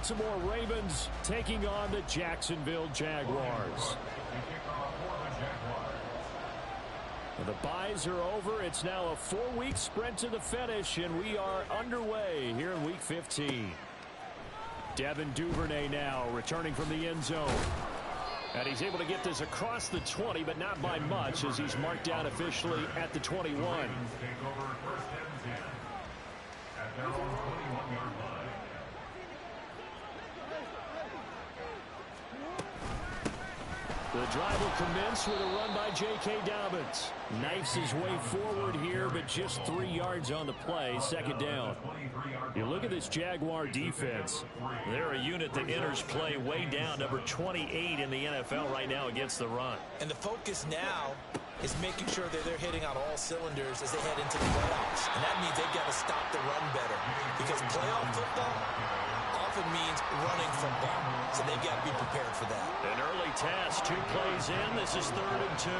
Baltimore Ravens taking on the Jacksonville Jaguars. The byes are over. It's now a 4-week sprint to the finish, and we are underway here in Week 15. Devin Duvernay now returning from the end zone. And he's able to get this across the 20, but not by much, as he's marked down officially at the 21. The drive will commence with a run by J.K. Dobbins. Knifes his way forward here, but just 3 yards on the play. Second down. You look at this Jaguar defense. They're a unit that enters play way down, number 28 in the NFL right now against the run. And the focus now is making sure that they're hitting on all cylinders as they head into the playoffs. And that means they've got to stop the run better, because playoff football often means running football. So they've got to be prepared for that. An early test, 2 plays in. This is 3rd and 2.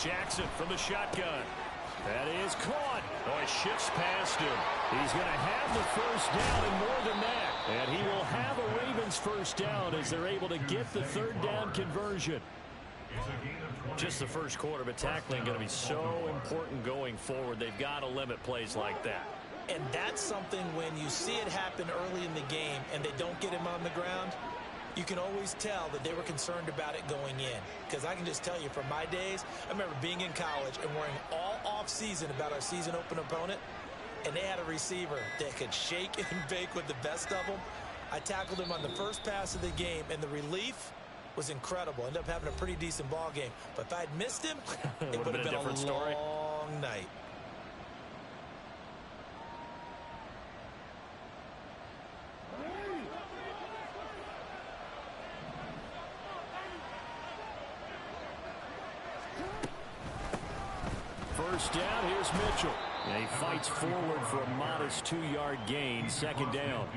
Jackson from the shotgun. That is caught. Oh, it shifts past him. He's going to have the first down and more than that. And he will have a Ravens first down as they're able to get the 3rd down conversion. Just the first quarter, but tackling going to be so important going forward. They've got to limit plays like that. And that's something when you see it happen early in the game and they don't get him on the ground, you can always tell that they were concerned about it going in. Because I can just tell you from my days, I remember being in college and worrying all off-season about our season open opponent, and they had a receiver that could shake and bake with the best of them. I tackled him on the first pass of the game, and the relief was incredible. Ended up having a pretty decent ball game. But if I'd missed him, it would have been a long night. First down, here's Mitchell. And he fights forward for a modest 2-yard gain, second down.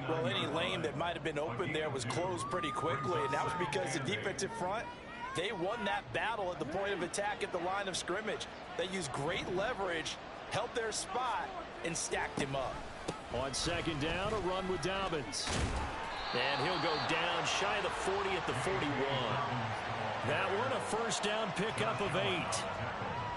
Well, any lane that might have been open there was closed pretty quickly, and that was because the defensive front, they won that battle at the point of attack at the line of scrimmage. They used great leverage, held their spot, and stacked him up. On second down, a run with Dobbins. And he'll go down shy of the 40 at the 41. That one a first down pickup of 8.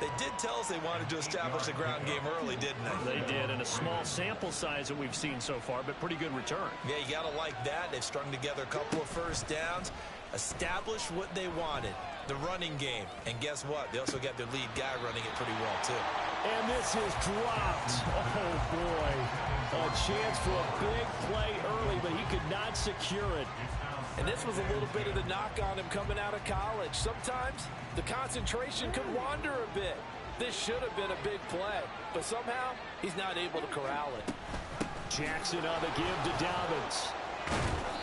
They did tell us they wanted to establish the ground game early, didn't they? They did, and a small sample size that we've seen so far, but pretty good return. Yeah, you got to like that. They've strung together a couple of first downs, established what they wanted, the running game. And guess what? They also got their lead guy running it pretty well, too. And this is dropped. Oh, boy. A chance for a big play early, but he could not secure it. And this was a little bit of the knock on him coming out of college. Sometimes the concentration could wander a bit. This should have been a big play, but somehow he's not able to corral it. Jackson on the give to Dobbins.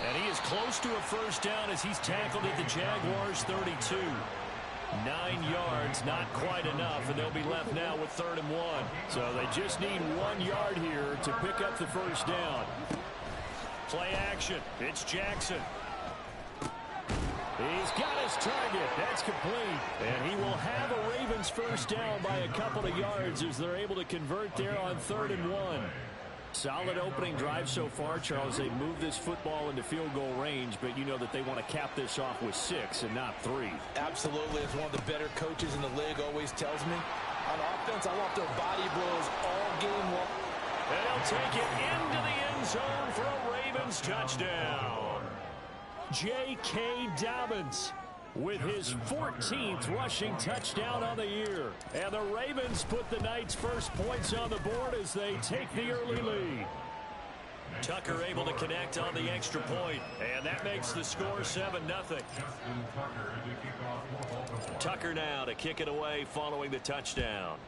And he is close to a first down as he's tackled at the Jaguars' 32. 9 yards, not quite enough, and they'll be left now with 3rd and 1. So they just need 1 yard here to pick up the first down. Play action. It's Jackson. He's got his target. That's complete. And he will have a Ravens first down by a couple of yards as they're able to convert there on 3rd and 1. Solid opening drive so far, Charles. They moved this football into field goal range, but you know that they want to cap this off with 6 and not 3. Absolutely. As one of the better coaches in the league always tells me, on offense, I want their body blows all game long. And they'll take it into the end zone for a Ravens touchdown. J.K. Dobbins with his 14th rushing touchdown on the year. And the Ravens put the Knights' first points on the board as they take the early lead. Tucker able to connect on the extra point, and that makes the score 7-0. Tucker now to kick it away following the touchdown.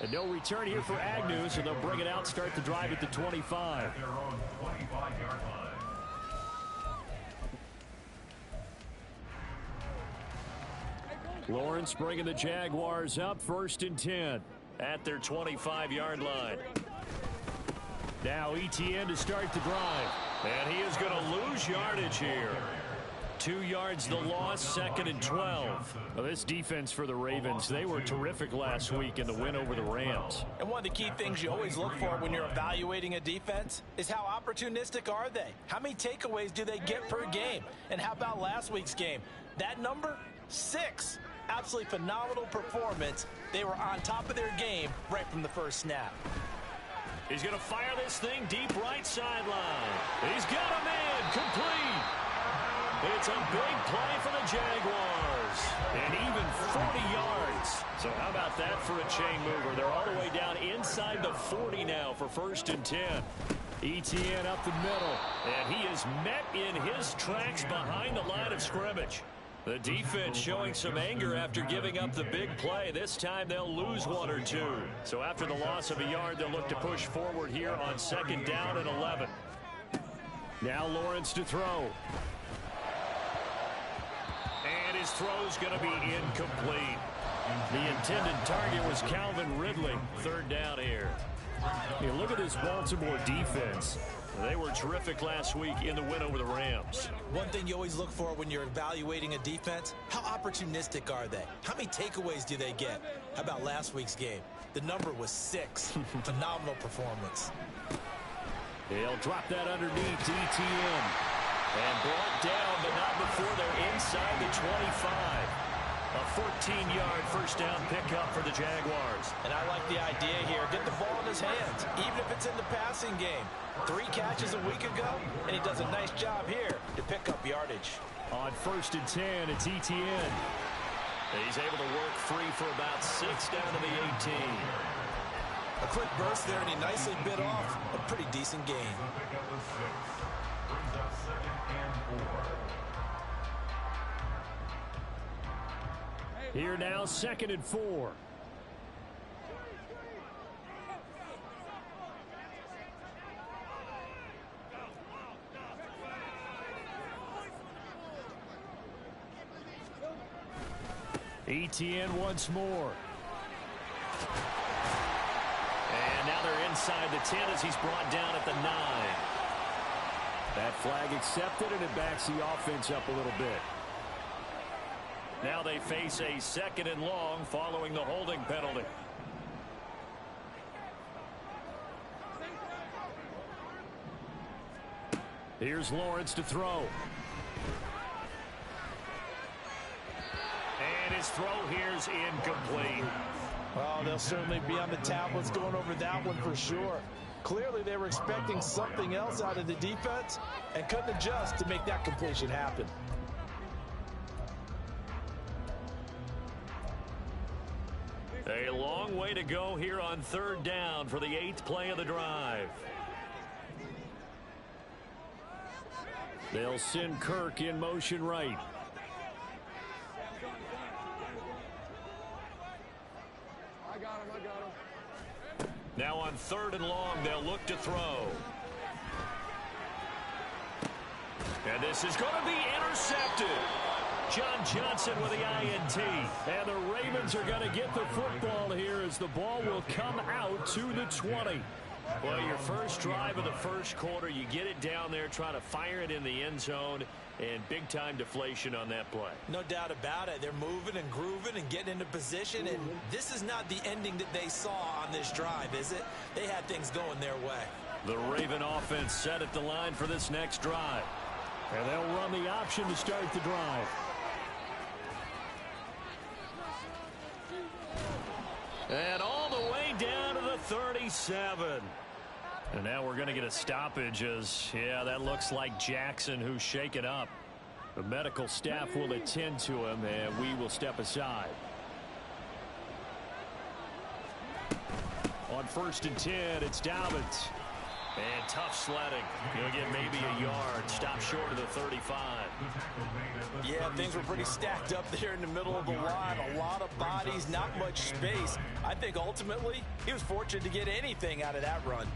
And no return here for Agnew, so they'll bring it out, start the drive at the 25. Lawrence bringing the Jaguars up, 1st and 10. At their 25-yard line. Now ETN to start the drive. And he is going to lose yardage here. 2 yards the loss, 2nd and 12. Well, this defense for the Ravens, they were terrific last week in the win over the Rams. And one of the key things you always look for when you're evaluating a defense is how opportunistic are they? How many takeaways do they get per game? And how about last week's game? That number, 6. Absolutely phenomenal performance. They were on top of their game right from the first snap. He's going to fire this thing deep right sideline. He's got him in, complete. It's a big play for the Jaguars. And even 40 yards. So how about that for a chain mover? They're all the way down inside the 40 now for 1st and 10. ETN up the middle. And he is met in his tracks behind the line of scrimmage. The defense showing some anger after giving up the big play. This time they'll lose 1 or 2. So after the loss of a yard, they'll look to push forward here on 2nd down and 11. Now Lawrence to throw. And his throw's going to be incomplete. The intended target was Calvin Ridley. 3rd down here. Hey, look at this Baltimore defense. They were terrific last week in the win over the Rams. One thing you always look for when you're evaluating a defense, how opportunistic are they? How many takeaways do they get? How about last week's game? The number was 6. Phenomenal performance. They'll drop that underneath to ETN. And brought down, but not before they're inside the 25. A 14-yard first down pickup for the Jaguars. And I like the idea here. Get the ball in his hands, even if it's in the passing game. 3 catches a week ago, and he does a nice job here to pick up yardage. On 1st and 10, it's ETN. He's able to work free for about 6 down to the 18. A quick burst there, and he nicely bit off a pretty decent gain. Here now, 2nd and 4. ETN once more. And now they're inside the 10 as he's brought down at the 9. That flag accepted, and it backs the offense up a little bit. Now they face a 2nd and long following the holding penalty. Here's Lawrence to throw. And his throw here's incomplete. Well, they'll certainly be on the tablets going over that one for sure. Clearly they were expecting something else out of the defense and couldn't adjust to make that completion happen. A long way to go here on 3rd down for the 8th play of the drive. They'll send Kirk in motion right. I got him. Now on 3rd and long, they'll look to throw. And this is going to be intercepted. John Johnson with the INT. And the Ravens are going to get the football here as the ball will come out to the 20. Well, your first drive of the first quarter, you get it down there, trying to fire it in the end zone, and big-time deflation on that play. No doubt about it. They're moving and grooving and getting into position, and this is not the ending that they saw on this drive, is it? They had things going their way. The Raven offense set at the line for this next drive. And they'll run the option to start the drive. And all the way down to the 37. And now we're going to get a stoppage as, yeah, that looks like Jackson who's shaken up. The medical staff will attend to him, and we will step aside. On 1st and 10, it's Dobbins. And tough sledding. He'll get maybe a yard. Stop short of the 35. Yeah, things were pretty stacked up there in the middle of the line. A lot of bodies, not much space. I think ultimately he was fortunate to get anything out of that run.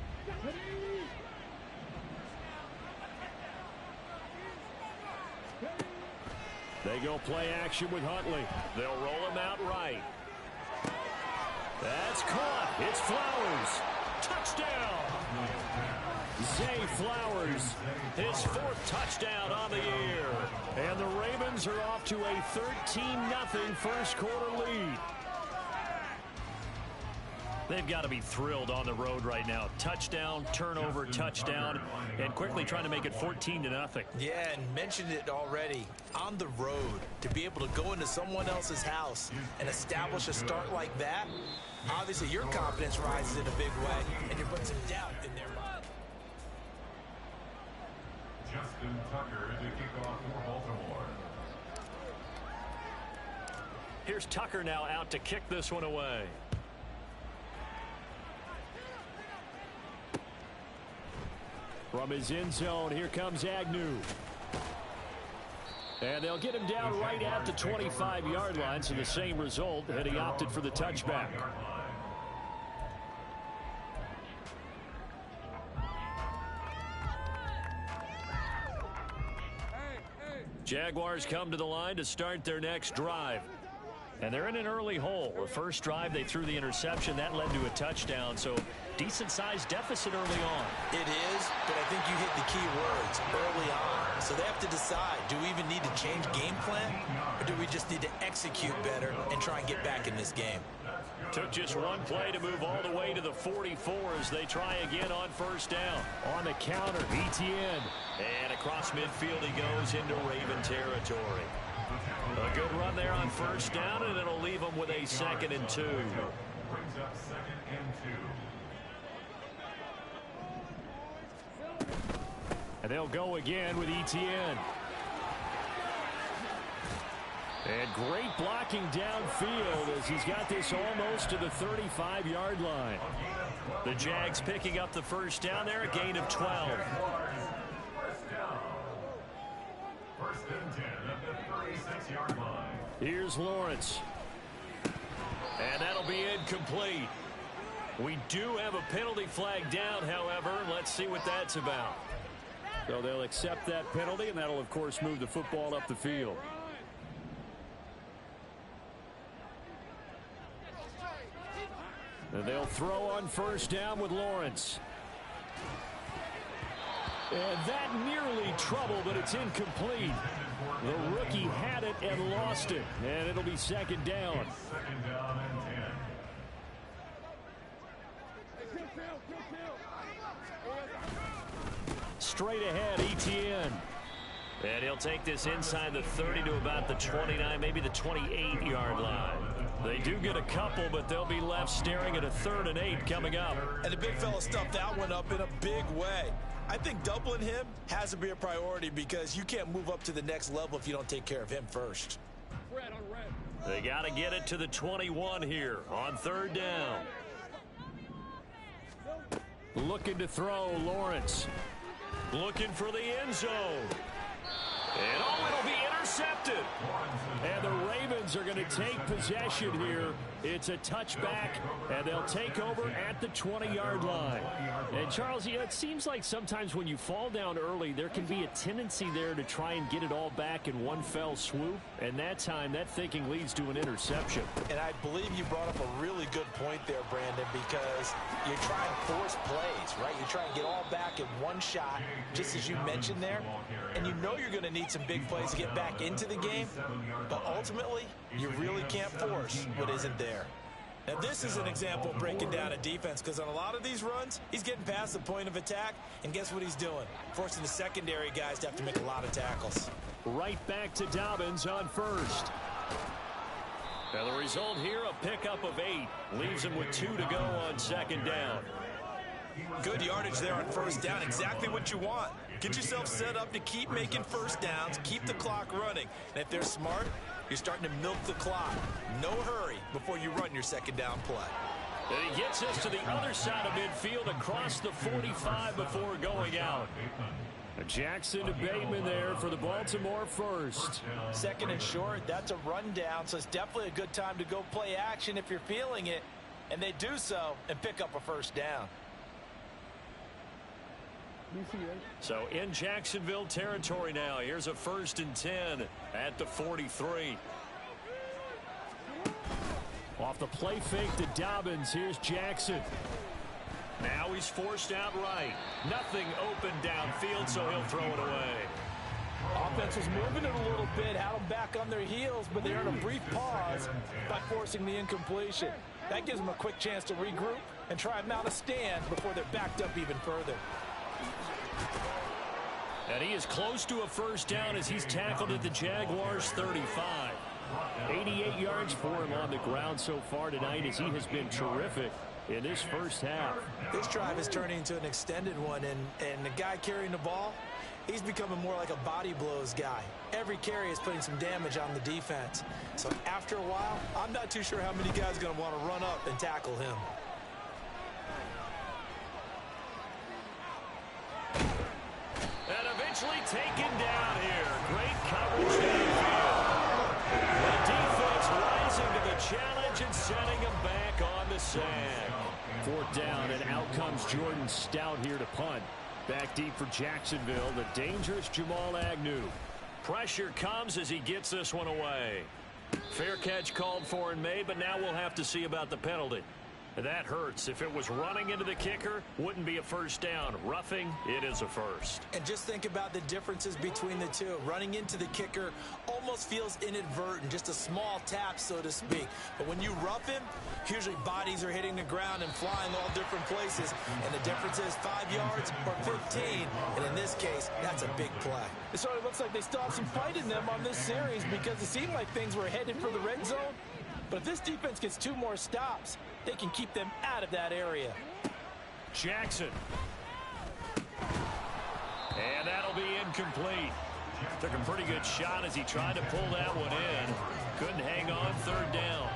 They go play action with Huntley. They'll roll him out right. That's caught. It's Flowers. Touchdown. Zay Flowers, his 4th touchdown on the year. And the Ravens are off to a 13-0 first quarter lead. They've got to be thrilled on the road right now. Touchdown, turnover, touchdown, and quickly trying to make it 14-0. Yeah, and mentioned it already. On the road, to be able to go into someone else's house and establish a start like that, obviously your confidence rises in a big way, and you're putting some doubt in their mind. Justin Tucker to kick off for Baltimore. Here's Tucker now out to kick this one away. From his end zone, here comes Agnew. And they'll get him down right at the 25-yard line, so the same result, and he opted for the touchback. Jaguars come to the line to start their next drive. And they're in an early hole. The first drive, they threw the interception. That led to a touchdown, so decent-sized deficit early on. It is, but I think you hit the key words, early on. So they have to decide, do we even need to change game plan, or do we just need to execute better and try and get back in this game? Took just one play to move all the way to the 44 as they try again on first down. On the counter, Etienne. And across midfield he goes into Raven territory. A good run there on first down, and it'll leave them with a 2nd and 2. Brings up 2nd and 2. And they'll go again with Etienne. And great blocking downfield as he's got this almost to the 35-yard line. The Jags picking up the first down there, a gain of 12. First and 10 at the 36-yard line. Here's Lawrence. And that'll be incomplete. We do have a penalty flag down, however. Let's see what that's about. So they'll accept that penalty, and that'll, of course, move the football up the field. And they'll throw on first down with Lawrence. And that nearly trouble, but it's incomplete. The rookie had it and lost it. And it'll be 2nd down. 2nd down and 10. Straight ahead, Etienne. And he'll take this inside the 30 to about the 29, maybe the 28-yard line. They do get a couple, but they'll be left staring at a 3rd and 8 coming up. And the big fella stuffed that one up in a big way. I think doubling him has to be a priority because you can't move up to the next level if you don't take care of him first. They got to get it to the 21 here on 3rd down. Looking to throw, Lawrence. Looking for the end zone. And it'll be intercepted. And the Ravens are going to take possession here. It's a touchback, and they'll take over at the 20-yard line. And, Charles, you know, it seems like sometimes when you fall down early, there can be a tendency there to try and get it all back in one fell swoop. And that time, that thinking leads to an interception. And I believe you brought up a really good point there, Brandon, because you're trying to force plays, right? You're trying to get all back in one shot, just as you mentioned there. And you know you're going to need some big plays to get back into the game. But ultimately, you really can't force what isn't there. Now, this is an example of breaking down a defense because on a lot of these runs, he's getting past the point of attack, and guess what he's doing? Forcing the secondary guys to have to make a lot of tackles. Right back to Dobbins on first. And the result here, a pickup of 8. Leaves him with 2 to go on 2nd down. Good yardage there on first down. Exactly what you want. Get yourself set up to keep making first downs, keep the clock running. And if they're smart, you're starting to milk the clock. No hurry before you run your 2nd down play. And he gets us to the other side of midfield across the 45 before going out. Jackson to Bateman there for the Baltimore first. 2nd and short, that's a rundown, so it's definitely a good time to go play action if you're feeling it. And they do so and pick up a first down. So in Jacksonville territory now. Here's a 1st and 10 at the 43. Off the play fake to Dobbins. Here's Jackson. Now he's forced out right. Nothing open downfield, so he'll throw it away. Offense was moving it a little bit, had them back on their heels, but they earned a brief pause by forcing the incompletion. That gives them a quick chance to regroup and try and mount a stand before they're backed up even further. And he is close to a first down as he's tackled at the Jaguars' 35. 88 yards for him on the ground so far tonight as he has been terrific in this first half. This drive is turning into an extended one, and the guy carrying the ball, he's becoming more like a body blows guy. Every carry is putting some damage on the defense. So after a while, I'm not too sure how many guys are going to want to run up and tackle him. And eventually taken down here. Great coverage downfield. The defense rising to the challenge and setting him back on the sack. Fourth down, and out comes Jordan Stout here to punt. Back deep for Jacksonville, the dangerous Jamal Agnew. Pressure comes as he gets this one away. Fair catch called for and made, but now we'll have to see about the penalty. That hurts. If it was running into the kicker, wouldn't be a first down. Roughing, it is a first. And just think about the differences between the two. Running into the kicker almost feels inadvertent, just a small tap, so to speak. But when you rough him, usually bodies are hitting the ground and flying all different places. And the difference is 5 yards or 15. And in this case, that's a big play. It sort of looks like they still have some fight in them on this series because it seemed like things were headed for the red zone. But if this defense gets 2 more stops, they can keep them out of that area. Jackson. And that'll be incomplete. Took a pretty good shot as he tried to pull that one in. Couldn't hang on, third down.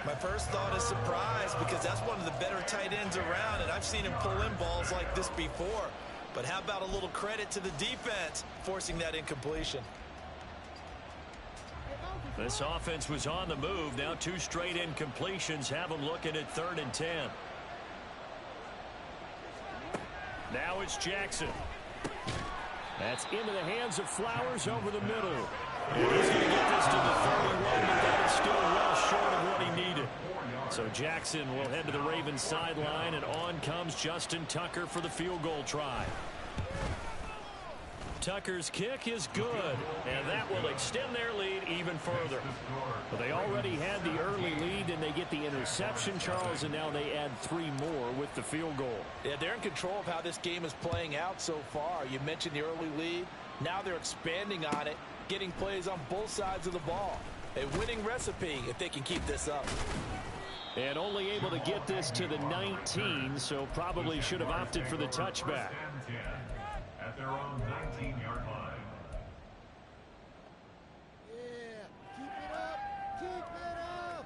My first thought is surprise because that's one of the better tight ends around, and I've seen him pull in balls like this before. But how about a little credit to the defense forcing that incompletion? This offense was on the move. Now 2 straight incompletions have them looking at 3rd and 10. Now it's Jackson. That's into the hands of Flowers over the middle. And he's going to get this to the 31, but that is still well short of what he needed. So Jackson will head to the Ravens sideline, and on comes Justin Tucker for the field goal try. Tucker's kick is good, and that will extend their lead even further. Well, they already had the early lead, and they get the interception, Charles, and now they add 3 more with the field goal. Yeah, they're in control of how this game is playing out so far. You mentioned the early lead. Now they're expanding on it, getting plays on both sides of the ball. A winning recipe if they can keep this up. And only able to get this to the 19, so probably should have opted for the touchback. At their own 19-yard line. Yeah, keep it up, keep it up.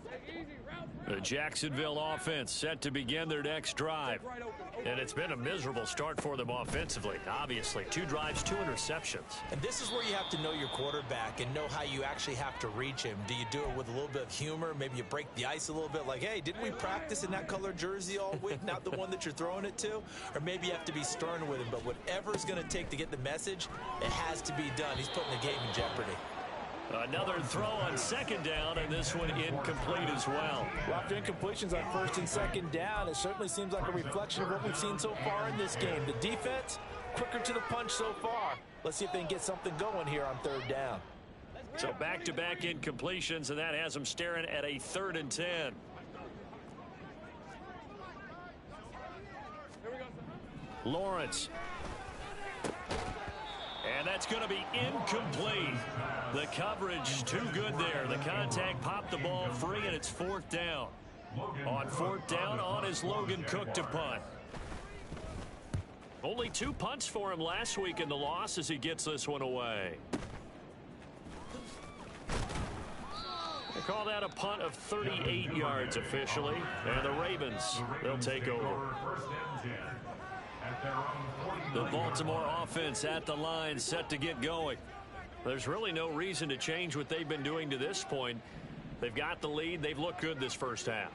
Take it easy, route. The Jacksonville offense set to begin their next drive. And it's been a miserable start for them offensively. Obviously, 2 drives, 2 interceptions. And this is where you have to know your quarterback and know how you actually have to reach him. Do you do it with a little bit of humor? Maybe you break the ice a little bit like, hey, didn't we practice in that color jersey all week, not the one that you're throwing it to? Or maybe you have to be stern with him. But whatever it's going to take to get the message, it has to be done. He's putting the game in jeopardy. Another throw on 2nd down, and this one incomplete as well. Well, after incompletions on 1st and 2nd down, it certainly seems like a reflection of what we've seen so far in this game. The defense, quicker to the punch so far. Let's see if they can get something going here on 3rd down. So back-to-back incompletions, and that has them staring at a 3rd and 10. Lawrence. And that's going to be incomplete. The coverage too good there. The contact popped the ball free, and it's 4th down. On 4th down, on is Logan Cook to punt. Only 2 punts for him last week in the loss as he gets this one away. They call that a punt of 38 yards officially. And the Ravens, they'll take over. The Baltimore offense at the line set to get going. There's really no reason to change what they've been doing to this point. They've got the lead. They've looked good this first half.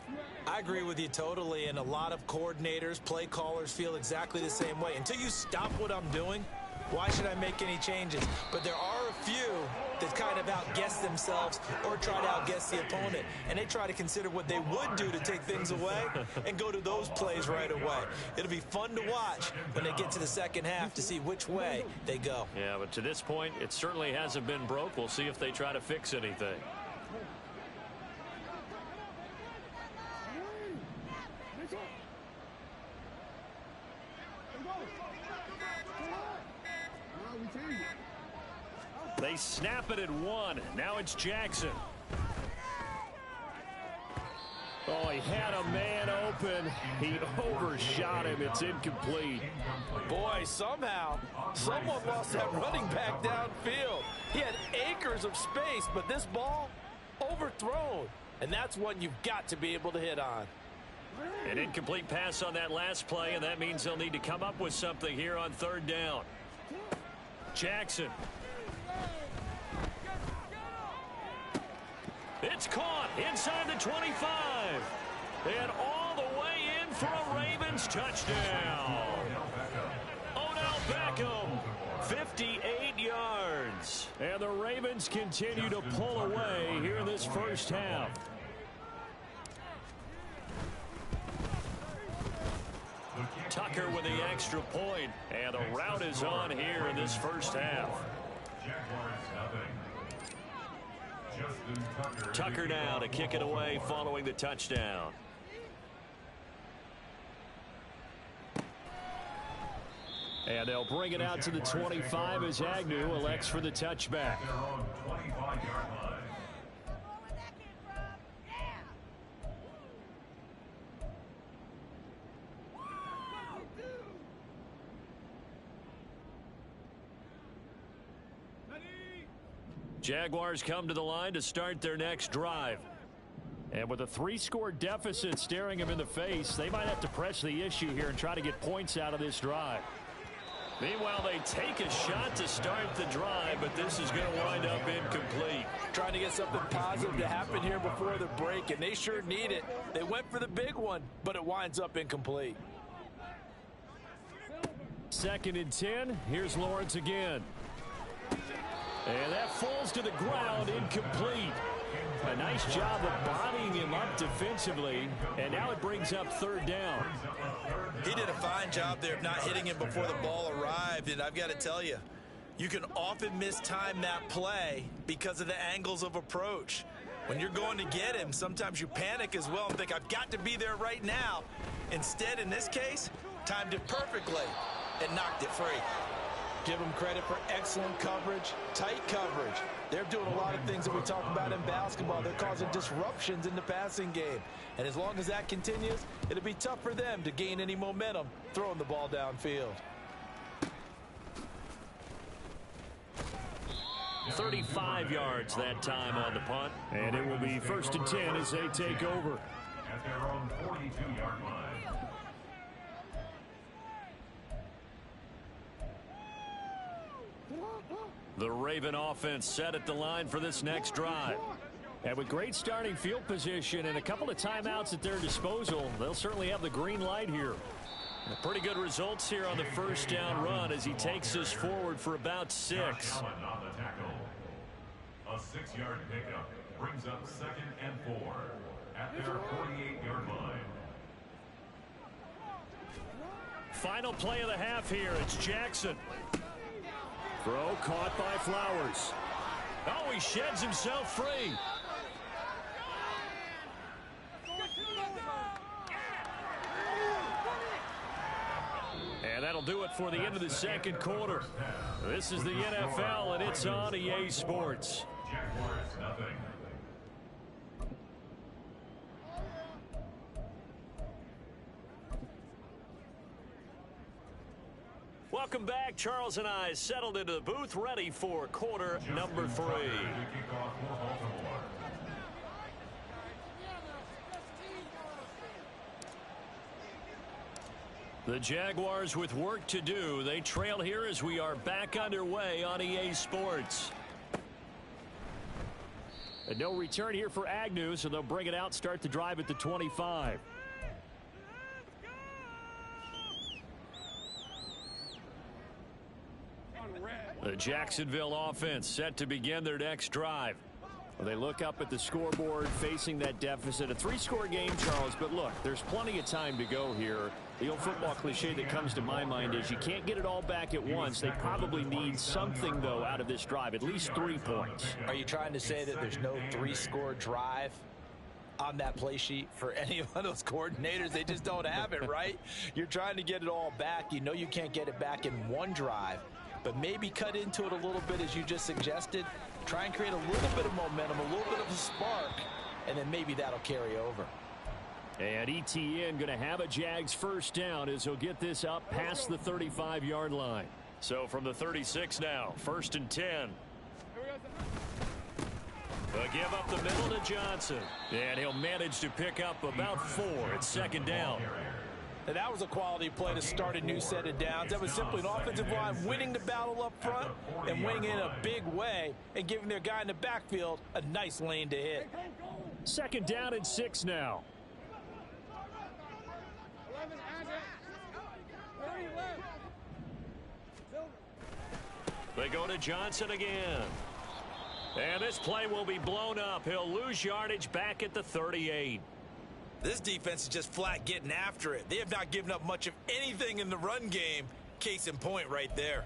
I agree with you totally, and a lot of coordinators, play callers feel exactly the same way. Until you stop what I'm doing, why should I make any changes? But there are a few that kind of outguess themselves or try to outguess the opponent. And they try to consider what they would do to take things away and go to those plays right away. It'll be fun to watch when they get to the second half to see which way they go. Yeah, but to this point, it certainly hasn't been broke. We'll see if they try to fix anything. They snap it at 1. Now it's Jackson. Oh, he had a man open. He overshot him. It's incomplete. Boy, somehow, someone lost that running back downfield. He had acres of space, but this ball overthrown. And that's one you've got to be able to hit on. An incomplete pass on that last play, and that means they'll need to come up with something here on third down. Jackson. It's caught inside the 25. And all the way in for a Ravens touchdown. Odell Beckham, 58 yards. And the Ravens continue to pull away here in this first half. Tucker with the extra point, and the route is on here in this first half. Tucker now to kick it away following the touchdown. And they'll bring it out to the 25 as Agnew elects for the touchback. Jaguars come to the line to start their next drive. And with a 3-score deficit staring them in the face, they might have to press the issue here and try to get points out of this drive. Meanwhile, they take a shot to start the drive, but this is going to wind up incomplete. Trying to get something positive to happen here before the break, and they sure need it. They went for the big one, but it winds up incomplete. 2nd and 10. Here's Lawrence again. And that falls to the ground, incomplete. A nice job of bodying him up defensively, and now it brings up third down. He did a fine job there of not hitting him before the ball arrived, and I've got to tell you, you can often mistime that play because of the angles of approach. When you're going to get him, sometimes you panic as well and think, I've got to be there right now. Instead, in this case, timed it perfectly and knocked it free. Give them credit for excellent coverage, tight coverage. They're doing a lot of things that we talk about in basketball. They're causing disruptions in the passing game. And as long as that continues, it'll be tough for them to gain any momentum throwing the ball downfield. 35 yards that time on the punt. And it will be 1st and 10 as they take over. At their own 42-yard line. The Raven offense set at the line for this next drive. And with great starting field position and a couple of timeouts at their disposal, they'll certainly have the green light here. Pretty good results here on the first down run as he takes us forward for about 6. On the tackle. A 6-yard pickup brings up 2nd and 4 at their 48-yard line. Final play of the half here. It's Jackson. Throw caught by Flowers. Oh, he sheds himself free. And that'll do it for the end of the second quarter. This is the NFL, and it's on EA Sports. Jaguars nothing. Welcome back. Charles and I settled into the booth ready for quarter number 3. The Jaguars with work to do. They trail here as we are back underway on EA Sports. And no return here for Agnew, so they'll bring it out, start the drive at the 25. The Jacksonville offense set to begin their next drive. Well, they look up at the scoreboard facing that deficit. A 3-score game, Charles, but look, there's plenty of time to go here. The old football cliche that comes to my mind is you can't get it all back at once. They probably need something, though, out of this drive, at least 3 points. Are you trying to say that there's no 3-score drive on that play sheet for any of those coordinators? They just don't have it, right? You're trying to get it all back. You know you can't get it back in one drive, but maybe cut into it a little bit as you just suggested. Try and create a little bit of momentum, a little bit of a spark, and then maybe that'll carry over. And ETN going to have a Jags first down as he'll get this up past the 35-yard line. So from the 36 now, 1st and 10. They'll give up the middle to Johnson. And he'll manage to pick up about 4 at 2nd down. And that was a quality play to start a new set of downs. That was simply an offensive line winning the battle up front and winning in a big way and giving their guy in the backfield a nice lane to hit. 2nd down and 6 now. They go to Johnson again. And this play will be blown up. He'll lose yardage back at the 38. This defense is just flat getting after it. They have not given up much of anything in the run game. Case in point right there.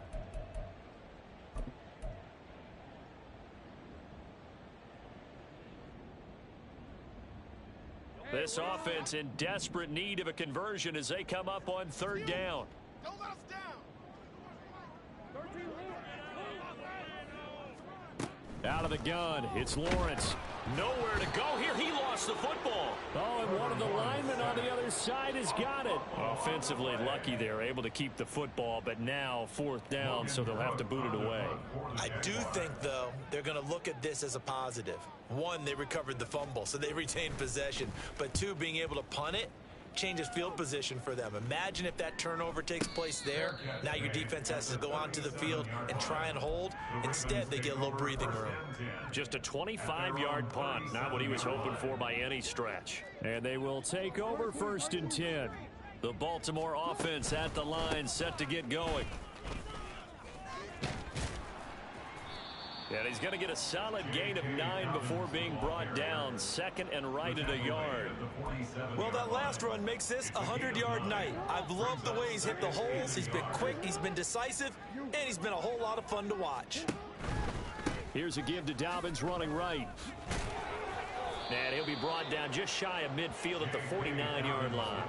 This offense in desperate need of a conversion as they come up on 3rd down. Don't let us down. Out of the gun, it's Lawrence. Nowhere to go here. He lost the football. Oh, and one of the linemen on the other side has got it. Offensively lucky they're able to keep the football, but now 4th down, so they'll have to boot it away. I do think, though, they're going to look at this as a positive. 1, they recovered the fumble, so they retained possession. But 2, being able to punt it changes field position for them. Imagine if that turnover takes place there. Now your defense has to go onto the field and try and hold. Instead, they get a little breathing room. Just a 25-yard punt, not what he was hoping for by any stretch. And they will take over 1st and 10. The Baltimore offense at the line, set to get going. And he's going to get a solid gain of 9 before being brought down. 2nd and right at a yard. Well, that last run makes this a 100-yard night. I've loved the way he's hit the holes. He's been quick, he's been decisive, and he's been a whole lot of fun to watch. Here's a give to Dobbins running right. And he'll be brought down just shy of midfield at the 49-yard line.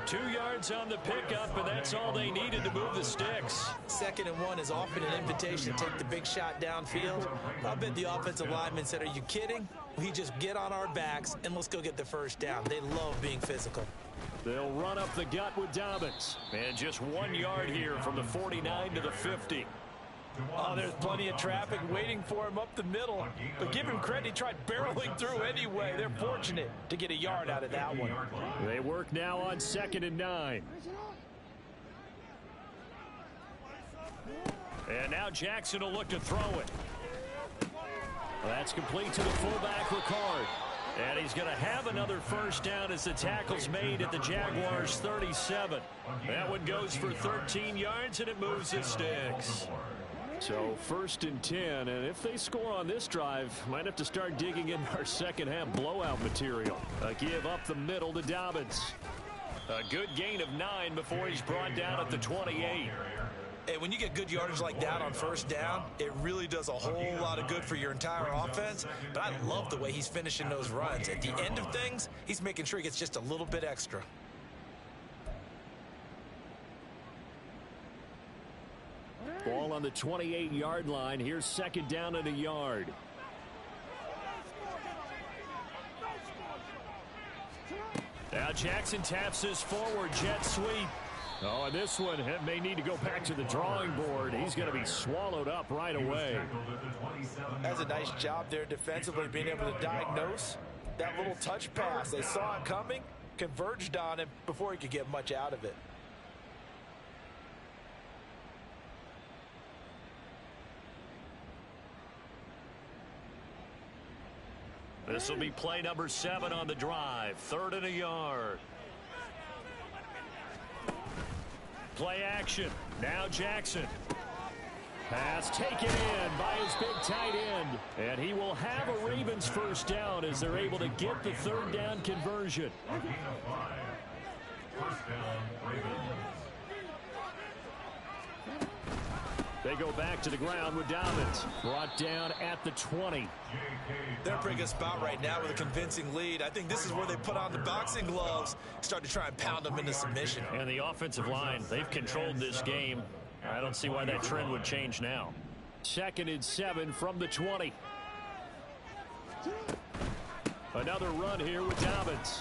2 yards on the pickup, and that's all they needed to move the sticks. 2nd and 1 is often an invitation to take the big shot downfield. I bet the offensive lineman said, are you kidding? We just get on our backs and let's go get the 1st down. They love being physical. They'll run up the gut with Dobbins. And just 1 yard here from the 49 to the 50. Oh, there's plenty of traffic waiting for him up the middle. But give him credit, he tried barreling through anyway. They're fortunate to get a yard out of that one. They work now on 2nd and 9. And now Jackson will look to throw it. That's complete to the fullback, Ricard. And he's going to have another 1st down as the tackle's made at the Jaguars' 37. That one goes for 13 yards, and it moves the sticks. So 1st and 10, and if they score on this drive, might have to start digging in our second half blowout material. A give up the middle to Dobbins. A good gain of 9 before he's brought down at the 28. Hey, when you get good yardage like that on 1st down, it really does a whole lot of good for your entire offense. But I love the way he's finishing those runs. At the end of things, he's making sure he gets just a little bit extra. Ball on the 28-yard line. Here's 2nd down and a yard. Now Jackson taps this forward jet sweep. Oh, and this one may need to go back to the drawing board. He's going to be swallowed up right away. That's a nice job there defensively, being able to diagnose that little touch pass. They saw it coming, converged on him before he could get much out of it. This will be play number 7 on the drive. 3rd and a yard. Play action. Now Jackson. Pass taken in by his big tight end. And he will have a Ravens first down as they're able to get the third down conversion. A gain of 5. First down, Ravens. They go back to the ground with Dobbins. Brought down at the 20. They're in a pretty good spot right now with a convincing lead. I think this is where they put on the boxing gloves, start to try and pound them into submission. And the offensive line, they've controlled this game. I don't see why that trend would change now. 2nd and 7 from the 20. Another run here with Dobbins.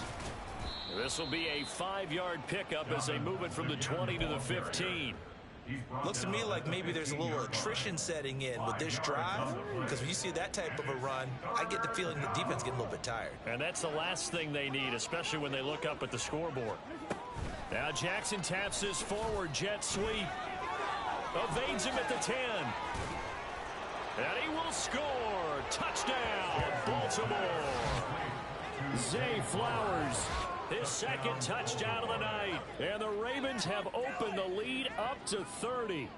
This will be a 5-yard pickup as they move it from the 20 to the 15. Looks to me like maybe there's a little attrition setting in with this drive, because when you see that type of a run, I get the feeling the defense getting a little bit tired. And that's the last thing they need, especially when they look up at the scoreboard. Now Jackson taps this forward jet sweep. Evades him at the 10. And he will score. Touchdown, Baltimore. Zay Flowers, his 2nd touchdown of the night. And the Ravens have opened the lead up to 30.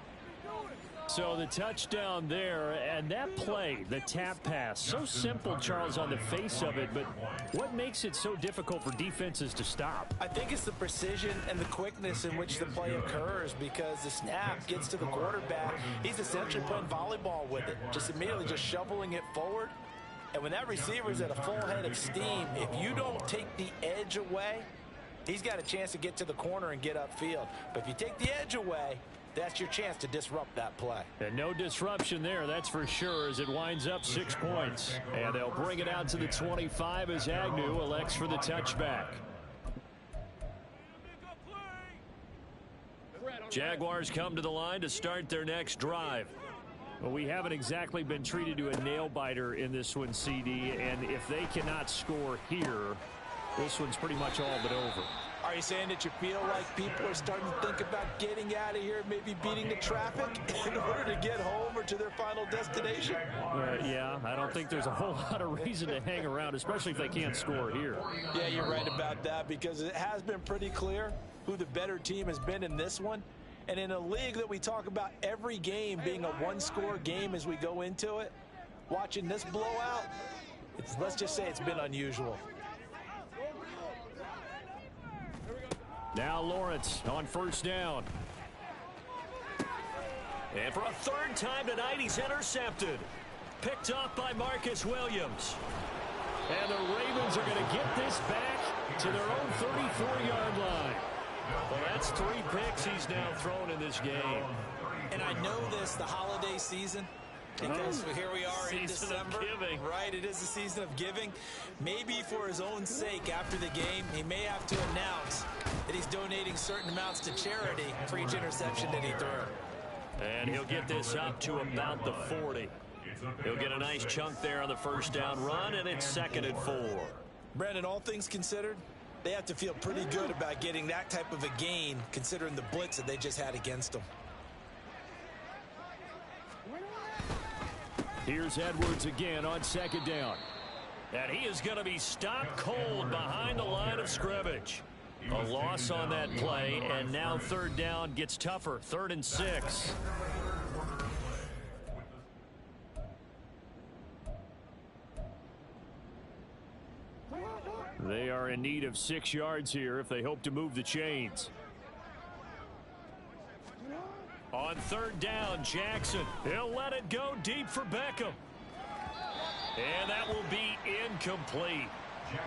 So the touchdown there, and that play, the tap pass, so simple, Charles, on the face of it, but what makes it so difficult for defenses to stop? I think it's the precision and the quickness in which the play occurs, because the snap gets to the quarterback. He's essentially playing volleyball with it, just immediately just shoveling it forward. And when that receiver's at a full head of steam, if you don't take the edge away, he's got a chance to get to the corner and get upfield. But if you take the edge away, that's your chance to disrupt that play. And no disruption there, that's for sure, as it winds up 6 points. And they'll bring it out to the 25 as Agnew elects for the touchback. Jaguars come to the line to start their next drive. Well, we haven't exactly been treated to a nail-biter in this one, CD, and if they cannot score here, this one's pretty much all but over. Are you saying that you feel like people are starting to think about getting out of here, maybe beating the traffic in order to get home or to their final destination? Yeah, I don't think there's a whole lot of reason to hang around, especially if they can't score here. Yeah, you're right about that, because it has been pretty clear who the better team has been in this one. And in a league that we talk about every game being a one-score game as we go into it, watching this blowout, let's just say it's been unusual. Now Lawrence on first down. And for a 3rd time tonight, he's intercepted. Picked off by Marcus Williams. And the Ravens are going to get this back to their own 34-yard line. Well, that's 3 picks he's now thrown in this game. And I know this, the holiday season, because here we are in December. Season of giving. Right, it is the season of giving. Maybe for his own sake after the game, he may have to announce that he's donating certain amounts to charity for each interception that he threw. And he'll get this up to about the 40. He'll get a nice chunk there on the first down run, and it's 2nd and 4. Brandon, all things considered, they have to feel pretty good about getting that type of a gain, considering the blitz that they just had against them. Here's Edwards again on 2nd down. And he is going to be stopped cold behind the line of scrimmage. A loss on that play, and now 3rd down gets tougher. 3rd and 6. They are in need of 6 yards here if they hope to move the chains. On 3rd down, Jackson. He'll let it go deep for Beckham. And that will be incomplete.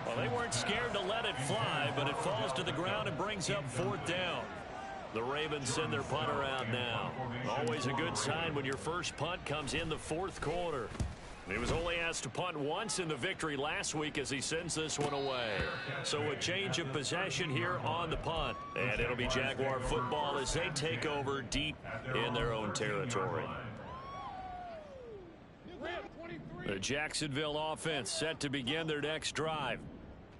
Well, they weren't scared to let it fly, but it falls to the ground and brings up 4th down. The Ravens send their punter out now. Always a good sign when your first punt comes in the 4th quarter. He was only asked to punt once in the victory last week as he sends this one away. So a change of possession here on the punt. And it'll be Jaguar football as they take over deep in their own territory. The Jacksonville offense set to begin their next drive.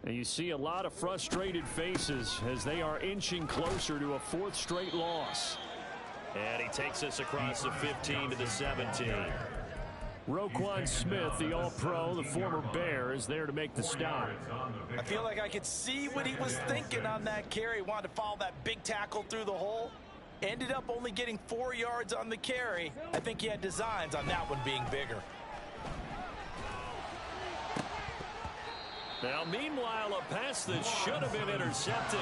And you see a lot of frustrated faces as they are inching closer to a 4th straight loss. And he takes this across the 15 to the 17. Roquan Smith, the All-Pro, the former Bear, is there to make the stop. I feel like I could see what he was thinking on that carry. Wanted to follow that big tackle through the hole. Ended up only getting 4 yards on the carry. I think he had designs on that one being bigger. Now, meanwhile, a pass that should have been intercepted,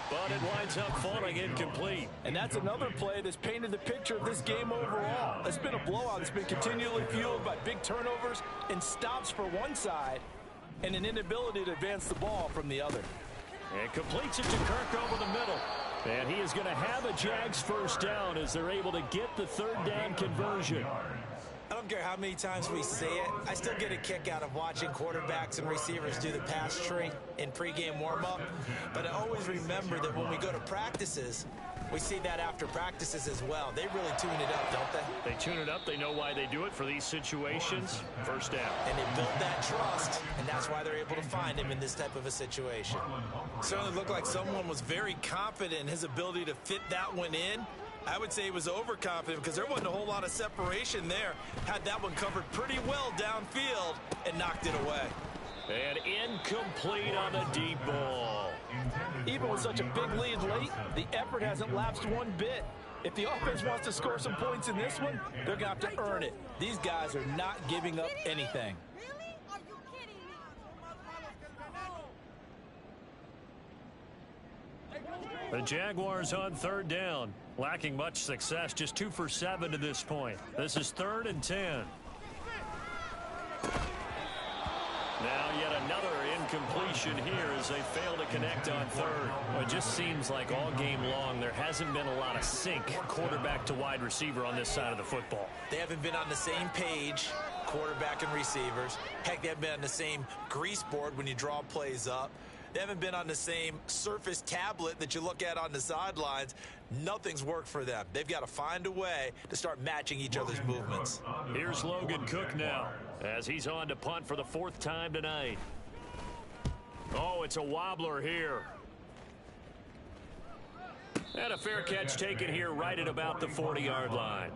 but it winds up falling incomplete. And that's another play that's painted the picture of this game overall. It's been a blowout. It's been continually fueled by big turnovers and stops for one side and an inability to advance the ball from the other. And completes it to Kirk over the middle. And he is going to have a Jags first down as they're able to get the third down conversion. I don't care how many times we say it, I still get a kick out of watching quarterbacks and receivers do the pass tree in pregame warm-up. But I always remember that when we go to practices, we see that after practices as well. They really tune it up, don't they? They tune it up. They know why they do it for these situations. First down. And they build that trust, and that's why they're able to find him in this type of a situation. Certainly looked like someone was very confident in his ability to fit that one in. I would say he was overconfident because there wasn't a whole lot of separation there. Had that one covered pretty well downfield and knocked it away. And incomplete on the deep ball. Even with such a big lead late, the effort hasn't lapsed one bit. If the offense wants to score some points in this one, they're going to have to earn it. These guys are not giving up anything. The Jaguars on third down. Lacking much success, just 2 for 7 to this point. This is 3rd and 10. Now yet another incompletion here as they fail to connect on third. Well, it just seems like all game long there hasn't been a lot of sync quarterback to wide receiver on this side of the football. They haven't been on the same page, quarterback and receivers. Heck, they haven't been on the same grease board when you draw plays up. They haven't been on the same Surface tablet that you look at on the sidelines. Nothing's worked for them. They've got to find a way to start matching each other's movements. Here's Logan Cook now as he's on to punt for the 4th time tonight. Oh, it's a wobbler here. And a fair catch taken here right at about the 40-yard line.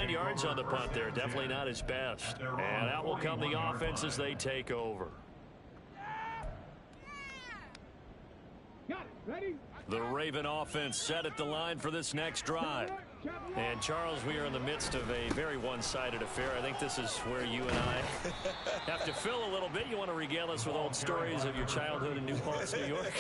Yards on the punt there. Definitely not his best. And out will come the offense as they take over. The Raven offense set at the line for this next drive. And, Charles, we are in the midst of a very one-sided affair. I think this is where you and I have to fill a little bit. You want to regale us with old stories of your childhood in New Paltz, New York?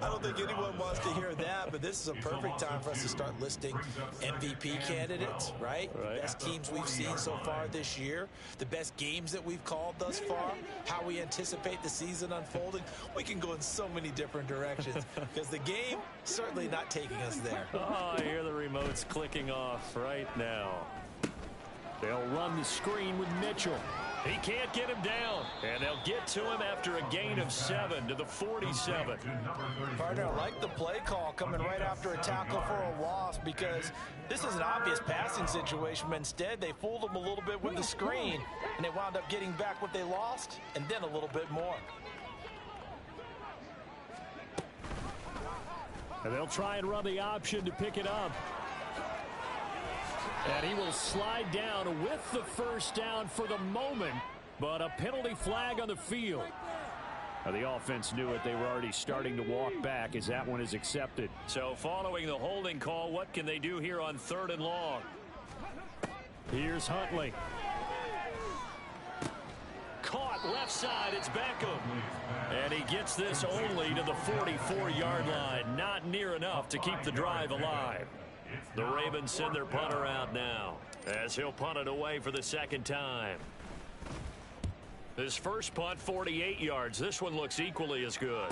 I don't think anyone wants to hear that, but this is a perfect time for us to start listing MVP candidates, right? Best teams we've seen so far this year, the best games that we've called thus far, how we anticipate the season unfolding. We can go in so many different directions because the game certainly not taking us there. Oh, I hear the remote's clicking off right now. They'll run the screen with Mitchell. He can't get him down, and they'll get to him after a gain of 7 to the 47. Partner, I like the play call coming right after a tackle for a loss because this is an obvious passing situation, but instead they fooled them a little bit with the screen, and they wound up getting back what they lost and then a little bit more. And they'll try and run the option to pick it up. And he will slide down with the first down for the moment, but a penalty flag on the field. Now, the offense knew it. They were already starting to walk back as that one is accepted. So following the holding call, what can they do here on 3rd and long? Here's Huntley. Caught left side. It's Beckham. And he gets this only to the 44-yard line. Not near enough to keep the drive alive. The Ravens send their punter out now as he'll punt it away for the 2nd time. His first punt, 48 yards. This one looks equally as good.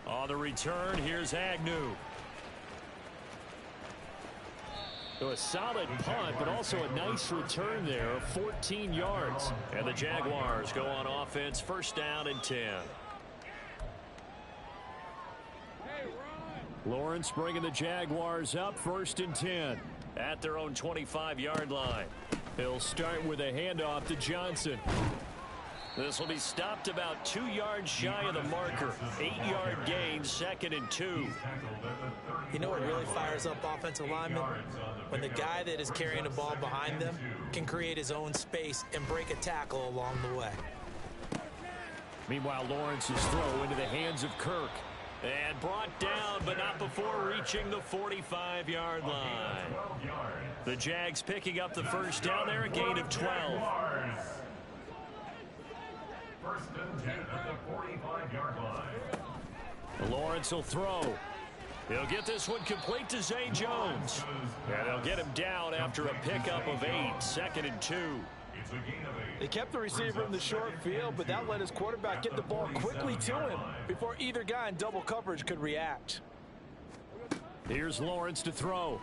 On the return, here's Agnew. So a solid punt, but also a nice return there of 14 yards. And the Jaguars go on offense, 1st down and 10. Lawrence bringing the Jaguars up, 1st and 10 at their own 25-yard line. He'll start with a handoff to Johnson. This will be stopped about 2 yards shy of the marker. 8-yard gain, 2nd and 2. You know what really fires up offensive linemen? When the guy that is carrying the ball behind them can create his own space and break a tackle along the way. Meanwhile, Lawrence's throw into the hands of Kirk. And brought down, but not before reaching the 45-yard line. The Jags picking up the first down there, a gain of 12. First and 10 at the 45-yard line. Lawrence will throw. He'll get this one complete to Zay Jones. And they'll get him down after a pickup of 8, 2nd and 2. It's a gain of 8. They kept the receiver in the short field, but that let his quarterback get the ball quickly to him before either guy in double coverage could react. Here's Lawrence to throw.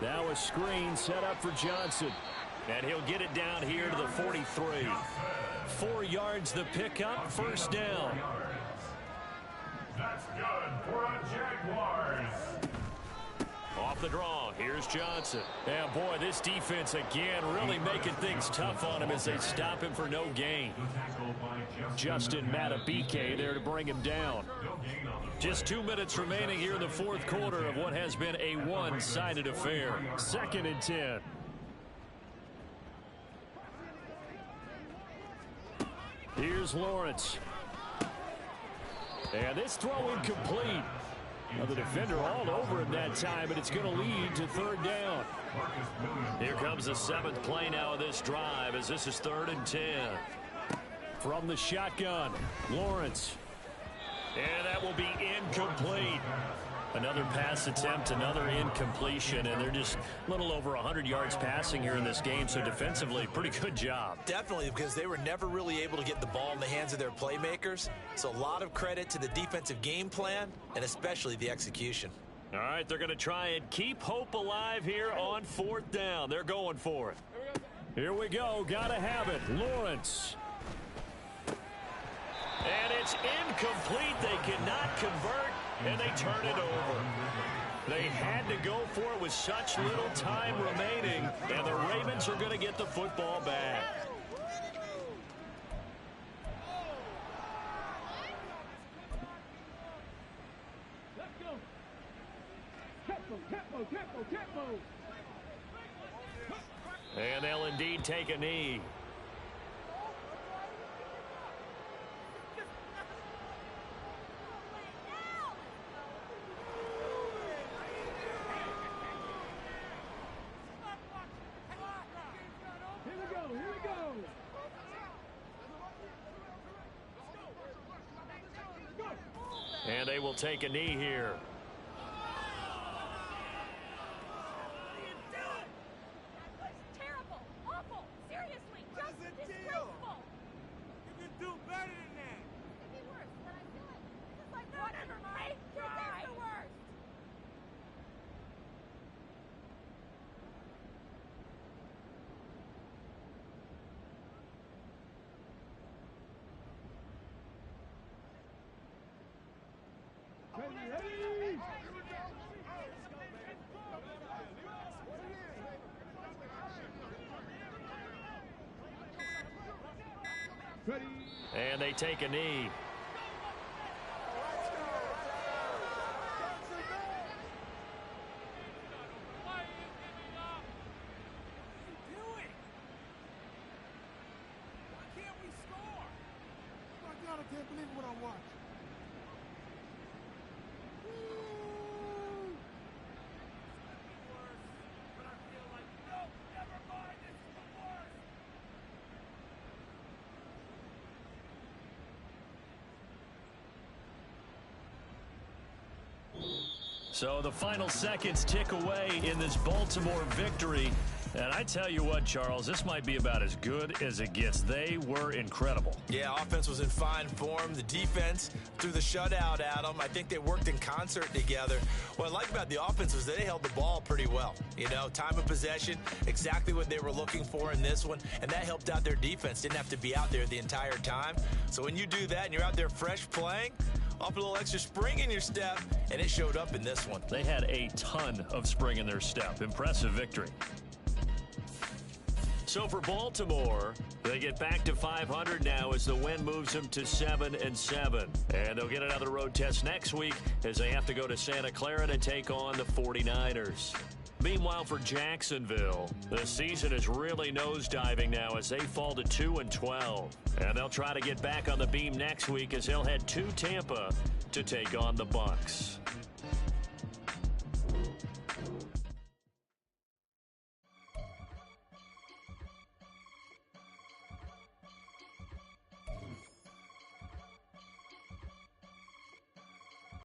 Now a screen set up for Johnson. And he'll get it down here to the 43. 4 yards the pickup, first down. That's good for a Jaguars. Off the draw, here's Johnson. Yeah, boy, this defense again really making things tough on him as they stop him for no gain. Justin Matabike there to bring him down. Just 2 minutes remaining here in the fourth quarter of what has been a one-sided affair. 2nd and 10. Here's Lawrence. And this throw incomplete. Now the defender all over him that time, but it's going to lead to 3rd down. Here comes the 7th play now of this drive as this is 3rd and 10. From the shotgun, Lawrence. And that will be incomplete. Another pass attempt, another incompletion, and they're just a little over 100 yards passing here in this game, so defensively, pretty good job. Definitely, because they were never really able to get the ball in the hands of their playmakers. So a lot of credit to the defensive game plan and especially the execution. All right, they're going to try and keep hope alive here on 4th down. They're going for it. Here we go. Got to have it. Lawrence. And it's incomplete. They cannot convert, and they turn it over. They had to go for it with such little time remaining, and the Ravens are going to get the football back. And they'll indeed take a knee. And they will take a knee here. Terrible, awful, seriously, just disgraceful. You can do better than that. It'd be worse, but I feel like this is like whatever, Mike. This is the worst. And they take a knee. I can't believe what I'm watching. So the final seconds tick away in this Baltimore victory. And I tell you what, Charles, this might be about as good as it gets. They were incredible. Yeah, offense was in fine form. The defense threw the shutout at them. I think they worked in concert together. What I like about the offense was they held the ball pretty well. You know, time of possession, exactly what they were looking for in this one, and that helped out their defense. Didn't have to be out there the entire time. So when you do that and you're out there fresh playing, off a little extra spring in your step, and it showed up in this one. They had a ton of spring in their step. Impressive victory. So for Baltimore, they get back to 500 now as the win moves them to 7-7. And they'll get another road test next week as they have to go to Santa Clara to take on the 49ers. Meanwhile, for Jacksonville, the season is really nosediving now as they fall to 2-12. And they'll try to get back on the beam next week as they'll head to Tampa to take on the Bucs.